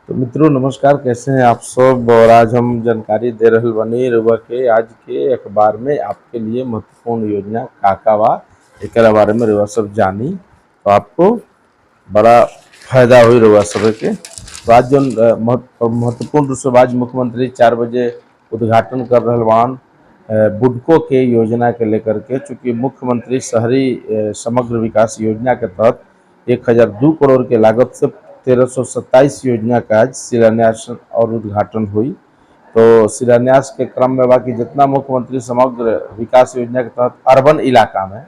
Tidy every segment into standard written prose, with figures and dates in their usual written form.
तो मित्रों नमस्कार, कैसे हैं आप सब। और आज हम जानकारी दे रहल बानी रउआ के आज के अखबार में आपके लिए महत्वपूर्ण योजना का बा एकरा बारे में रउआ सब जानी तो आपको बड़ा फायदा हुई रउआ सब के। तो आज जो महत्वपूर्ण रूप से आज मुख्यमंत्री 4 बजे उद्घाटन कर रहल बान बुडको के योजना के लेकर के। चूँकि मुख्यमंत्री शहरी समग्र विकास योजना के तहत 1002 करोड़ के लागत से 1327 योजना का आज शिलान्यास और उद्घाटन हुई। तो शिलान्यास के क्रम में बाकी जितना मुख्यमंत्री समग्र विकास योजना के तहत अर्बन इलाका में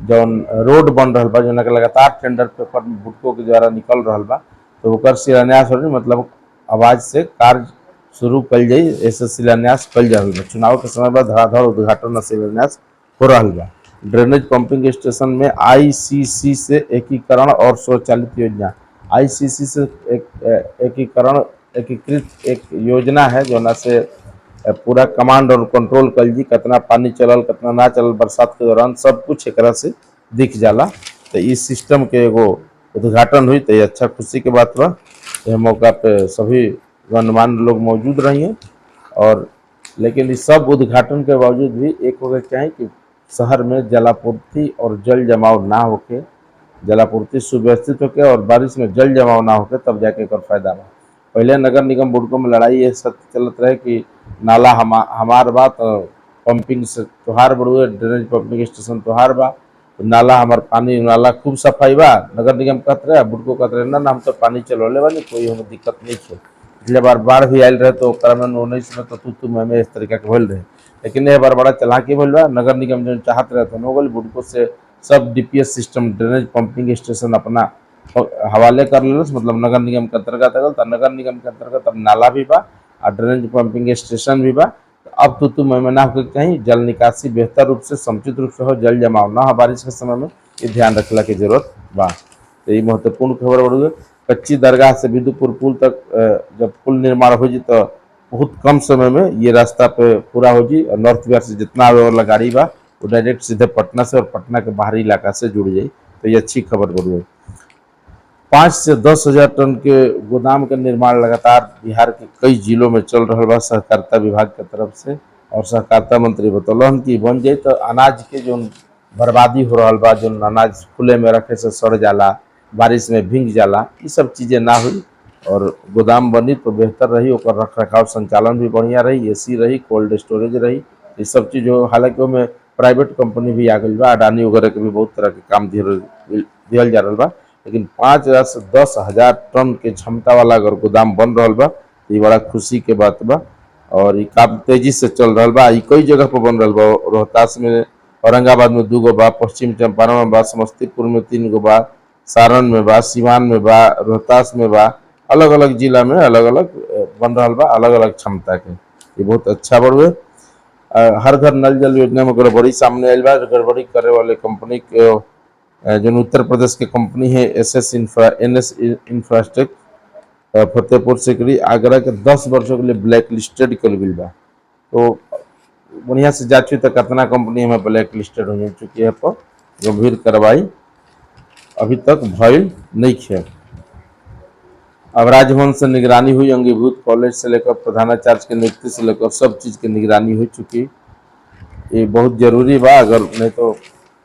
जौन रोड बन रहा बा, जो लगातार टेंडर पेपर में बुडको के द्वारा निकल रहा बा, तो ओकर शिलान्यास हो मतलब आवाज से कार्य शुरू कल जाई। ऐसे शिलान्यास कल जा रहा चुनाव के समय में धड़ाधड़ उद्घाटन और शिलान्यास हो रहा बा। ड्रेनेज पंपिंग स्टेशन में आईसीसी से एकीकरण और स्वचालित योजना। आईसीसी से एकीकृत एक योजना है जो से पूरा कमांड और कंट्रोल कल जी कितना पानी चलल कितना ना चलल बरसात के दौरान सब कुछ एक से दिख जाला। तो इस सिस्टम के एगो उद्घाटन हुई तो ये अच्छा खुशी के बात बा। यह मौका पे सभी गणमान्य लोग मौजूद रही हैं। और लेकिन इस सब उद्घाटन के बावजूद भी एक वजह क्या है कि शहर में जलापूर्ति और जल जमाव ना होके, जलापूर्ति सुव्यवस्थित होके और बारिश में जल जमाव ना होके तब जाके एकर फायदा बा। पहले नगर निगम बुडको में लड़ाई ये सत्य चलत रहे कि नाला हमार बा तो पंपिंग से तोहार बड़ुए, ड्रेनेज पंपिंग स्टेशन तोहार बा तो नाला हमार पानी नाला खूब सफाई बा। नगर निगम कहत रहे बुडको कहत रहे ना हम तो पानी चलौले बानी, कोई हमें दिक्कत नहीं है। पिछले बार बाढ़ भी आयल रहे तो 19 में तो तू में इस तरीका के भइल रहे। लेकिन यह बार बड़ा चालाकी भइल बा। नगर निगम जो चाहत रहे तो हो बुडको से सब DPS system drainage pumping station अपना हवाले कर लेलस, मतलब नगर निगम के अंतर्गत आ गल। तो नगर निगम के अंतर्गत अब नाला भी बा और ड्रेनेज पंपिंग स्टेशन भी बा। तो अब तो में ना होकर चाहिए जल निकासी बेहतर रूप से समुचित रूप से हो, जल जमाव ना हो बारिश के समय में, ये ध्यान रखला की जरूरत बा। तो ये महत्वपूर्ण खबर बढ़ गई। कच्ची दरगाह से बिदुपुर पुल तक जब पुल निर्माण हो जी तो बहुत कम समय में ये रास्ता पे पूरा हो जी और नॉर्थ बिहार से जितना आवे वाला गाड़ी बा वो डायरेक्ट सीधे पटना से और पटना के बाहरी इलाका से जुड़ जाई। तो ये अच्छी खबर बढ़ गई। 5 से 10 हजार टन के गोदाम का निर्माण लगातार बिहार के कई जिलों में चल रहा बा सहकारिता विभाग के तरफ से। और सहकारिता मंत्री बतौलन कि बन जाए तो अनाज के जो बर्बादी हो रहा बा, जो अनाज खुले में रखे से सड़ जाला, बारिश में भींग जाला, ये सब चीज़ें ना हुई और गोदाम बनी तो बेहतर रही। और रख रखाव संचालन भी बढ़िया रही, एसी रही, कोल्ड स्टोरेज रही, ये सब चीज़ हो। हालांकि में प्राइवेट कंपनी भी आ गई बा, अडानी वगैरह के भी बहुत तरह के काम दिहल जा रहा बा। लेकिन 5 से 10 हजार टन के क्षमता वाला अगर गोदाम बन रहा बा तो ये बड़ा खुशी के बात बा। और ये काम तेजी से चल रहा बा। ये कई जगह पर बन रहा बा। रोहतास में, औरंगाबाद में 2 गो बा, पश्चिम चंपारण में बा, समस्तीपुर में 3 गो बा, सारण में बा, सिवान में बा, रोहतास में बा। अलग अलग जिला में अलग अलग बन रहा बा, अलग अलग क्षमता के। ये बहुत अच्छा बढ़ गए। हर घर नल जल योजना में गड़बड़ी सामने आयल बा। गड़बड़ी करे वाले कंपनी के जो उत्तर प्रदेश के कंपनी है एनएस इंफ्रास्ट्रक्ट फतेहपुर सिकरी आगरा के 10 वर्षों के लिए ब्लैक लिस्टेड कल गई बा। तो बढ़िया से जांच हुई तो कितना कंपनी हमें ब्लैक लिस्टेड हो चुकी है पर गंभीर कार्रवाई अभी तक भइल नहीं है। अब राजभवन से निगरानी हुई, अंगीभूत कॉलेज से लेकर प्रधानाचार्य की नियुक्ति से लेकर सब चीज़ की निगरानी हो चुकी। ये बहुत जरूरी बा, अगर नहीं तो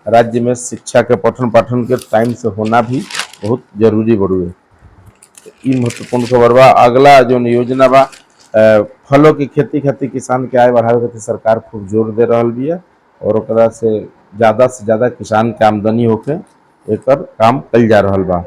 राज्य में शिक्षा के पठन पाठन के टाइम से होना भी बहुत जरूरी बढ़ुए। ये महत्वपूर्ण खबर बा। अगला जो योजना बा फलों की खेती खातिर किसान के आय बढ़ावे खातिर सरकार खूब जोर दे रहा बिया और ओकरा से ज़्यादा किसान के आमदनी होके एकर काम कल जा रहा बा।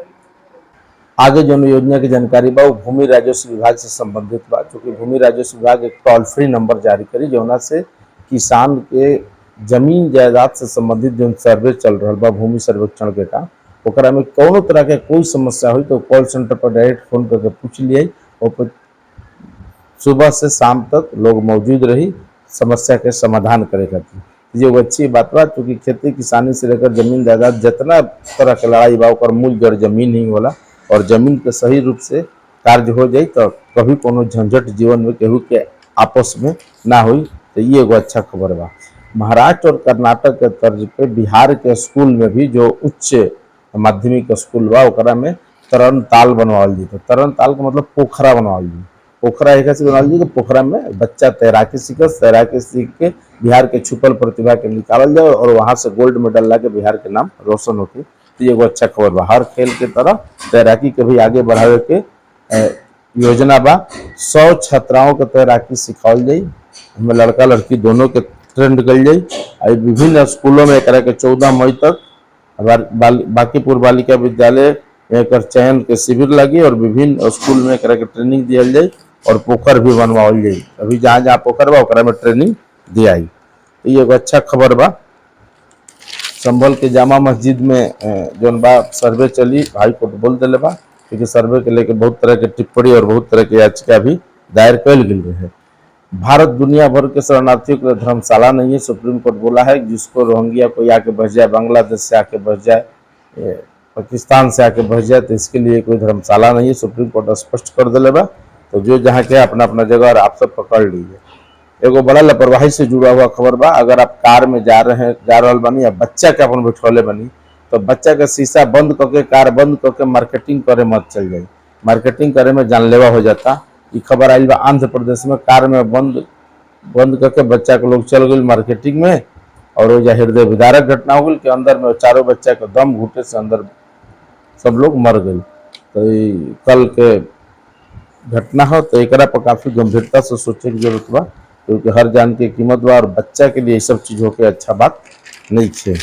आगे जो योजना की जानकारी बा वो भूमि राजस्व विभाग से संबंधित बा। चूँकि भूमि राजस्व विभाग एक टोल फ्री नंबर जारी करी जौना से किसान के जमीन जायदाद से संबंधित जो सर्वे चल रहा बा, भूमि सर्वेक्षण के काम, ओकरा में कोनो तरह के कोई समस्या हुई तो कॉल सेंटर पर डायरेक्ट फोन करके पूछ लिए और सुबह से शाम तक लोग मौजूद रही समस्या के समाधान करे खातिर। ये अच्छी बात बा। क्योंकि खेती किसानी से लेकर जमीन जायदाद जितना तरह के लड़ाई बा ओकर मूल जड़ जमीन ही होला। और जमीन के सही रूप से कार्य हो जाए तो कभी कोनो झंझट जीवन में केहू के आपस में ना हुई। तो ये एगो अच्छा खबर बा। महाराष्ट्र और कर्नाटक के तर्ज पे बिहार के स्कूल में भी जो उच्च माध्यमिक स्कूल बा ओकरा में तरन ताल बनवाल जी। तो तरन ताल का मतलब पोखरा बनवाल जी। पोखरा एक ऐसे बनवाल जी कि पोखरा में बच्चा तैराकी सीखस, तैराकी सीख के बिहार के छुपल प्रतिभा के निकालल जाए और वहां से गोल्ड मेडल ला के बिहार के नाम रोशन होके। तो ये एगो अच्छा खबर बा। हर खेल के तरह तैराकी के भी आगे बढ़ावे के योजना बा। 100 छात्राओं के तैराकी सिखावल जाई, हमें लड़का लड़की दोनों के ट्रेंड कल जाई। विभिन्न स्कूलों में एकरा के 14 मई तक बांकीपुर बालिका विद्यालय एक चयन के शिविर लगी और विभिन्न स्कूल में एकरा के ट्रेनिंग दियल जाई और पोखर भी बनवाल जाई। अभी जहाँ जहाँ पोखर बा ओकरा में ट्रेनिंग दियाई। तो ये एगो अच्छा खबर बा। संभल के जामा मस्जिद में जौन बा सर्वे चली, हाई कोर्ट बोल दिले बा, क्योंकि सर्वे के लेके बहुत तरह के टिप्पणी और बहुत तरह के याचिका भी दायर कल गई है। भारत दुनिया भर के शरणार्थियों के लिए धर्मशाला नहीं है, सुप्रीम कोर्ट बोला है। जिसको रोहिंग्या कोई आके बस जाए, बांग्लादेश से आके बस जाए, पाकिस्तान से आके बस जाए, तो इसके लिए कोई धर्मशाला नहीं है, सुप्रीम कोर्ट स्पष्ट कर दिले बा। तो जो जहाँ के अपना अपना जगह और आप सब पकड़ लीजिए। एगो बड़ा लापरवाही से जुड़ा हुआ खबर बा। अगर आप कार में जा रहे बनी या बच्चा के अपन बैठौले बनी, तो बच्चा के शीशा बंद करके, कार बंद करके मार्केटिंग करे मत चल जाए। मार्केटिंग करे में जानलेवा हो जाता। ये खबर आई बा आंध्र प्रदेश में, कार में बंद करके बच्चा के लोग चल गए मार्केटिंग में और वो हृदय विदारक घटना हो गई कि अंदर में चारों बच्चा के दम घुटे से अंदर सब लोग मर गए। तो कल के घटना हो, तो एक पर काफी गंभीरता से सोचे की जरूरत बा, क्योंकि हर जान की कीमत बा और बच्चा के लिए ये सब चीज होके अच्छा बात नहीं है।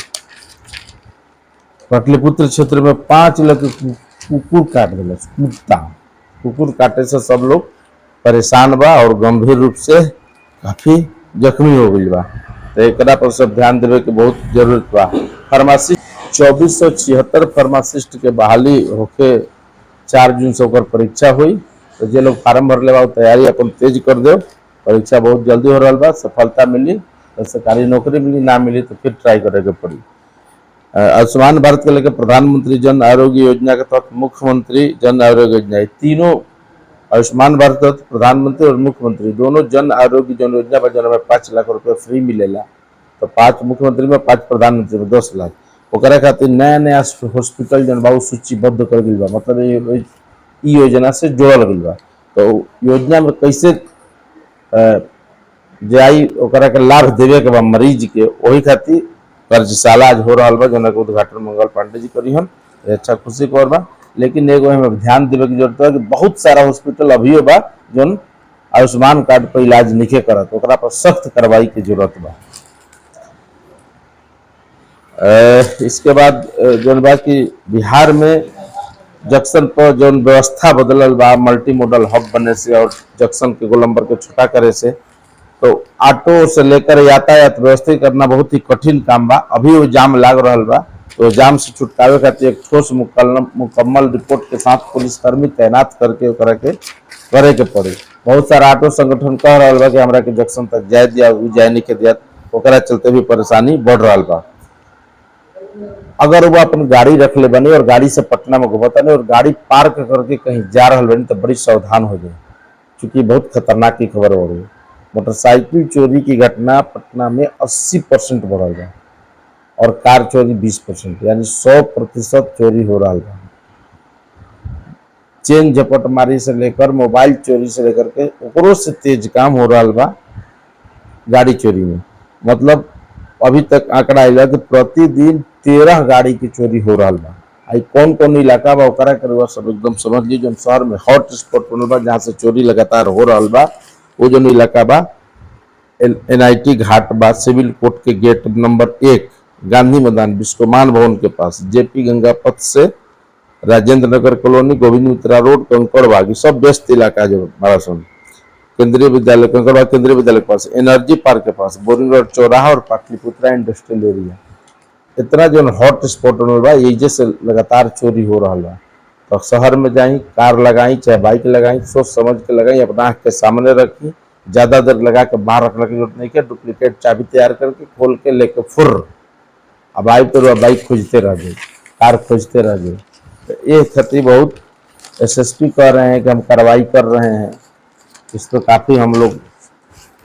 पाटलिपुत्र क्षेत्र में 5 लाख कुकुर काट दिल। कुकुर काटे से सब लोग परेशान बा और गंभीर रूप से काफी जख्मी हो गई बा। तो एक पर सब ध्यान देवे के बहुत जरूरत बा। फार्मासिस्ट 2476 फार्मासिस्ट के बहाली होके 4 जून से ओकर परीक्षा हुई। तो जे लोग फार्म भरले बा तैयारी अपन तेज कर दो। परीक्षा बहुत जल्दी हो रहा बा। सफलता मिली तो सरकारी नौकरी मिली, ना मिली तो फिर ट्राई करे के पड़ी। आयुष्मान भारत के लेकर प्रधानमंत्री जन आरोग्य योजना के तहत मुख्यमंत्री जन आरोग्य योजना, तीनों आयुष्मान भारत तहत प्रधानमंत्री और मुख्यमंत्री दोनों जन आरोग्य जन योजना पर जन 5 लाख रुपये फ्री मिलेला। तो 5 मुख्यमंत्री में 5 प्रधानमंत्री में 10 लाख। ओकरा खातिर नया नया हॉस्पिटल जन बा सूचीबद्ध कर गई बा, मतलब ई योजना से जोड़ल गई बा। तो योजना में कैसे जाई ओकरा के लाभ देवे के बा मरीज के, वही खातिर कार्यशाला आज हो रहा बा, जौन के उद्घाटन मंगल पांडे जी करी हन। अच्छा खुशी खबर बा। लेकिन एगो हमें ध्यान देवे की जरूरत है कि बहुत सारा हॉस्पिटल अभी बा जौन आयुष्मान कार्ड पर इलाज नहीं करत, ओकरा पर सख्त कार्रवाई की जरूरत बा। इसके बाद जौन बा कि बिहार में जंक्शन पर जौन व्यवस्था बदलल बा, मल्टी मॉडल हब बने से और जंक्शन के गोलंबर के छोटा करे से, तो ऑटो से लेकर यातायात व्यवस्थित करना बहुत ही कठिन काम बा। अभी वो जाम लाग रहा बा, तो जाम से छुटकारे खातिर एक ठोस मुकम्मल रिपोर्ट के साथ पुलिसकर्मी तैनात करके करे के पड़े। बहुत सारा ऑटो संगठन कह रहा बा कि हमरा के जंक्शन तक जाए दिया, उ जाए नहीं के दिया, ओकरा चलते भी परेशानी बढ़ रहा बा। अगर वो अपन गाड़ी रख ले बनी और गाड़ी से पटना में घुमता नहीं और गाड़ी पार्क करके कहीं जा रहा बनी, तो बड़ी सावधान हो जाए, क्योंकि बहुत खतरनाक की खबर हो रही है। मोटरसाइकिल चोरी की घटना पटना में 80% बढ़ गया और कार चोरी 20%, यानी 100% चोरी हो रहा है। चेन झपटमारी से लेकर मोबाइल चोरी से लेकर के ओकरो से तेज काम हो रहा बा गाड़ी चोरी में। मतलब अभी तक आंकड़ा आया कि प्रतिदिन 13 गाड़ी की चोरी हो रहा बा। आई कौन कौन इलाका बा ओकरा के सब एकदम समझ ली। जो शहर में हॉट स्पॉट बनल बा जहाँ से चोरी लगातार हो रहा बा, वो जो इलाका बा NIT घाट बा, सिविल कोर्ट के गेट नंबर 1, गांधी मैदान, विश्वमान भवन के पास, JP गंगा पथ से राजेंद्र नगर कॉलोनी, गोविंद मित्रा रोड, कंकड़ बाग, सब व्यस्त इलाका जो बड़ा सन। केंद्रीय विद्यालय कंकड़बाग, केंद्रीय विद्यालय के पास, एनर्जी पार्क के पास, बोरिंग रोड चौराहा और पाटलिपुत्रा इंडस्ट्रियल एरिया, इतना जो हॉट स्पॉट बा ये से लगातार चोरी हो रहा बा। तो शहर में जाई, कार लगाई चाहे बाइक लगाई, सोच समझ के लगाई, अपना आँख के सामने रखी, ज्यादा देर लगा के बाहर रखने की जरूरत नहीं है। डुप्लीकेट चाबी तैयार करके खोल के लेके फुर अब आई तो बाइक खोजते रह गए, कार खोजते रह गए। तो ये क्षति बहुत SSP कह रहे हैं कि हम कार्रवाई कर रहे हैं, इस पर काफ़ी हम लोग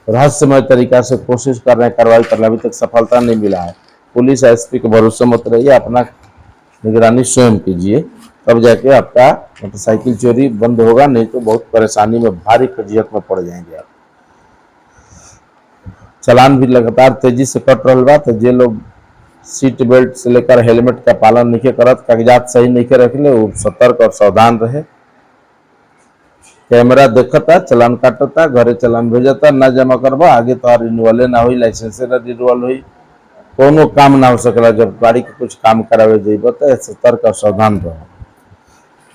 रहस्यमय तरीका से कोशिश कर रहे हैं कार्रवाई करने, अभी तक सफलता नहीं मिला है। पुलिस SP के भरोसे मत रहिए, अपना निगरानी स्वयं कीजिए। तब जाके आपका मोटरसाइकिल चोरी बंद होगा, नहीं तो बहुत परेशानी में भारी फजीहत में पड़ जाएंगे आप। चालान भी लगातार तेजी से कट रहा बा, तो जे लोग सीट बेल्ट से लेकर हेलमेट का पालन नहीं करत, कागजात सही नहीं रखले, वो सतर्क और सावधान रहे। कैमरा देखता, चलान काटता, घरे चलान भेजता, ना जमा करबा आगे तो रिन्यूअले ना हुई, लाइसेंस ना रिन्यूअल हुई, कोनो काम ना हो सकला। जब गाड़ी के कुछ काम करावे जेब तो सतर्क और सावधान रहो।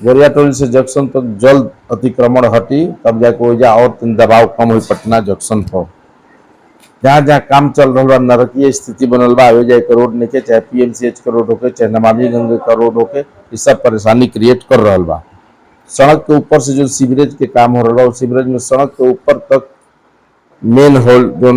गोरिया टोली से जंक्शन तक जल्द अतिक्रमण हटी, तब जाके वजह और तीन दबाव कम हुई पटना जंक्शन पर। जहाँ जहाँ काम चल रहा बा, नरकीय स्थिति बनल बा, आवे जाए के रोड नहीं, चाहे पीएमसीएच का रोड होके, चाहे नमामि गंगे का रोड होके, ये सब परेशानी क्रिएट कर रहा बा। सड़क के ऊपर से जो सीवरेज के काम हो रहा बा, सीवरेज में सड़क के ऊपर तक मेन होल जो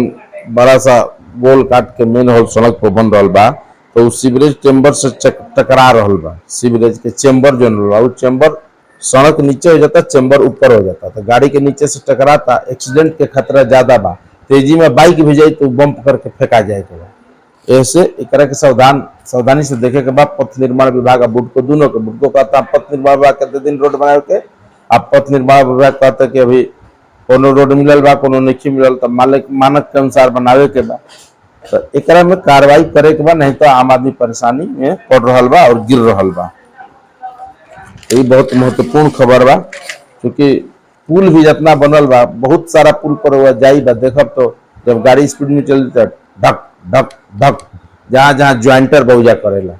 बड़ा सा गोल काट के मेन होल सड़क पर बन रहा बा, तो उस सीवरेज चेम्बर से टकरा रहा बा। सीवरेज के चेम्बर जो बा, वो चेम्बर सड़क नीचे हो जाता, चेम्बर ऊपर हो जाता, तो गाड़ी के नीचे से टकराता, एक्सीडेंट के खतरा ज्यादा बा। तेजी में बाइक भी जाए तो बम्प करके फेंका जाए के बा। ऐसे एकरा के सावधानी से देखे के बाद पथ निर्माण विभाग अब बुडको दोनों के बुडको कहता पथ निर्माण विभाग कहते दिन रोड बनाए के, अब पथ निर्माण विभाग कहते कि अभी कोनो रोड मिलल बा, कोनो नहीं मिलल, तो मालिक मानक के अनुसार बनावे के बा। तो एकरा में कार्रवाई करे के बा, नहीं तो आम आदमी परेशानी में पड़ रहा बा और गिर रहा बा। ये बहुत महत्वपूर्ण खबर बा, क्योंकि पुल भी जितना बनल बा, बहुत सारा पुल पर हुआ जाई बा, देखब तो जब गाड़ी स्पीड में चलती तो धक धक धक, जहाँ जहाँ ज्वाइंटर बहुजा करेला,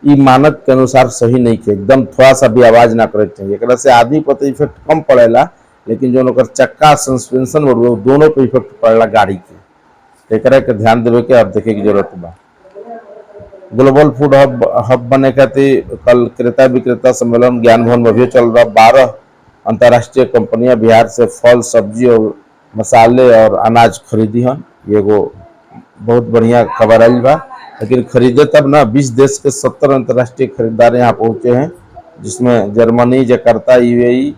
ई मानक के अनुसार सही नहीं के, एकदम थोड़ा सा भी आवाज ना करे चाहिए। एकरा से आदमी पर तो इफेक्ट कम पड़ेला, लेकिन जो ओकर चक्का सस्पेंशन वो दोनों पे इफेक्ट पड़ेला गाड़ी के। एकरा के ध्यान देवे के अब देखे की जरूरत बा। ग्लोबल फूड हब बने खातिर कल क्रेता विक्रेता सम्मेलन ज्ञान भवन में भी चल रहा। 12 अंतर्राष्ट्रीय कंपनियां बिहार से फल, सब्जी और मसाले और अनाज खरीदी हन। ये एगो बहुत बढ़िया खबर आई बा, लेकिन खरीदे तब ना 20 देश के 70 अंतर्राष्ट्रीय खरीदार यहाँ पहुंचे हैं, जिसमें जर्मनी, जकार्ता, यूएई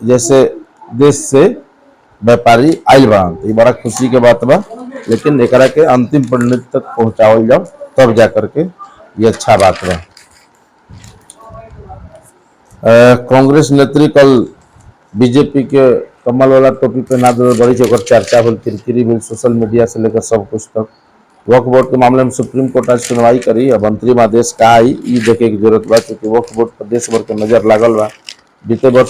जैसे देश से व्यापारी आयल बा। ये बड़ा खुशी के बात बा, लेकिन एकरा के अंतिम परिणति तक पहुंचावल जाओ, तब जा करके ये अच्छा बात बा। कांग्रेस नेत्री कल बीजेपी के कमल वाला टोपी पहना दे बड़ी से चर्चा भल, किरकिरी भल, सोशल मीडिया से लेकर सब कुछ तक। वक्फ बोर्ड के मामले में सुप्रीम कोर्ट आज सुनवाई करी, अब अंतरिम आदेश का आई, ये देखे की जरूरत बा, क्योंकि वक्फ बोर्ड पर देश भर के नजर लागल बा। बीते वर्ष